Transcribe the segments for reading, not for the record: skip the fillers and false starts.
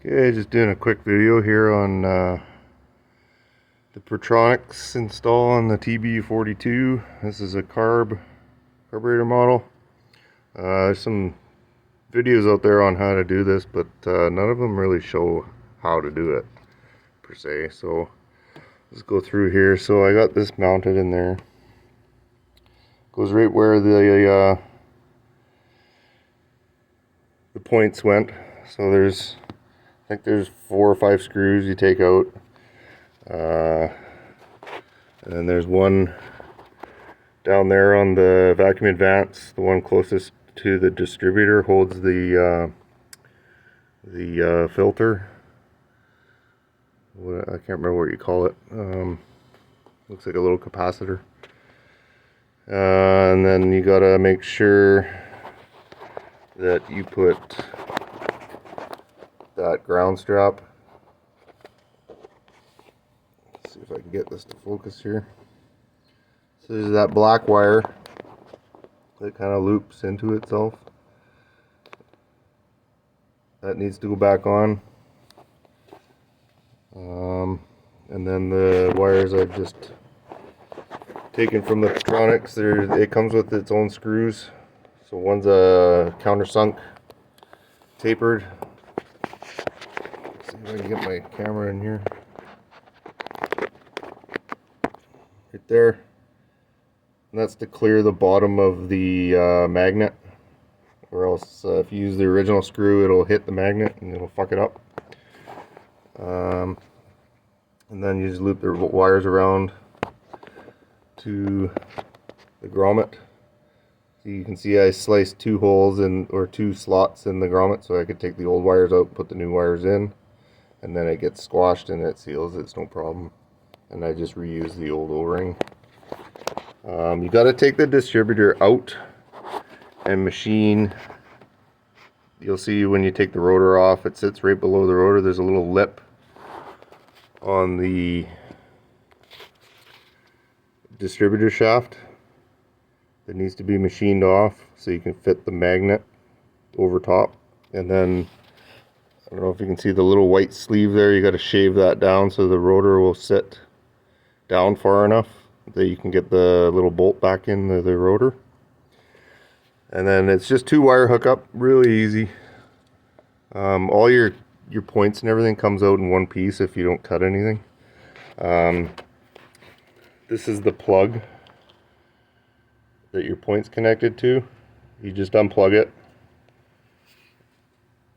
Okay, just doing a quick video here on the Pertronix install on the TB42. This is a carburetor model. There's some videos out there on how to do this, but none of them really show how to do it per se. So let's go through here. So I got this mounted in there. Goes right where the points went. So I think there's 4 or 5 screws you take out, and then there's one down there on the vacuum advance. The one closest to the distributor holds the filter. I can't remember what you call it. Looks like a little capacitor. And then you gotta make sure that you put that ground strap. Let's see if I can get this to focus here. So there's that black wire that kind of loops into itself. That needs to go back on. And then the wires I've just taken from the Pertronix, it comes with its own screws. So one's a countersunk tapered. Let's see if I can get my camera in here. Right there. And that's to clear the bottom of the magnet. Or else if you use the original screw, it'll hit the magnet and it'll fuck it up. And then you just loop the wires around to the grommet. So you can see I sliced 2 holes or 2 slots in the grommet, so I could take the old wires out, put the new wires in, and then it gets squashed and it seals. It's no problem. And I just reuse the old O-ring. You got to take the distributor out and machine. You'll see when you take the rotor off, it sits right below the rotor. There's a little lip on the distributor shaft that needs to be machined off so you can fit the magnet over top. And then I don't know if you can see the little white sleeve there. You got to shave that down so the rotor will sit down far enough that you can get the little bolt back in the rotor. And then it's just 2 wire hookup, really easy. All your points and everything comes out in one piece if you don't cut anything. This is the plug that your point's connected to. You just unplug it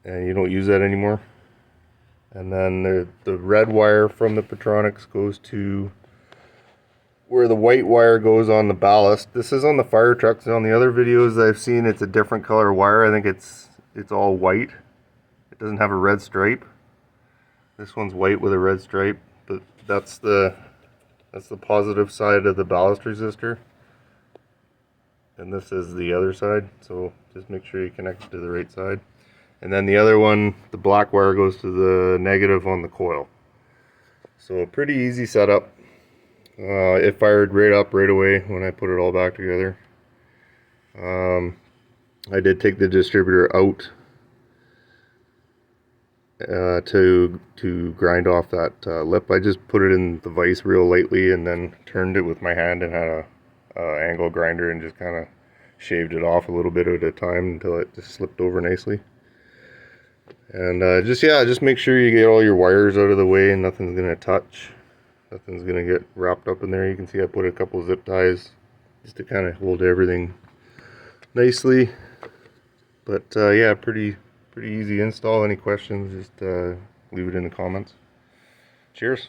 and you don't use that anymore. And then the red wire from the Pertronix goes to where the white wire goes on the ballast. This is on the fire trucks. On the other videos I've seen, it's a different color wire. I think it's all white. It doesn't have a red stripe. This one's white with a red stripe, but that's the positive side of the ballast resistor. And this is the other side, so just make sure you connect it to the right side. And then the other one, the black wire, goes to the negative on the coil. So a pretty easy setup. It fired right up right away when I put it all back together. I did take the distributor out to grind off that lip. I just put it in the vise real lightly and then turned it with my hand and had a angle grinder and just kind of shaved it off a little bit at a time until it just slipped over nicely. And just make sure you get all your wires out of the way and nothing's gonna touch. Nothing's gonna get wrapped up in there. You can see I put a couple zip ties just to kind of hold everything nicely. But yeah, pretty easy install. Any questions, just leave it in the comments. Cheers.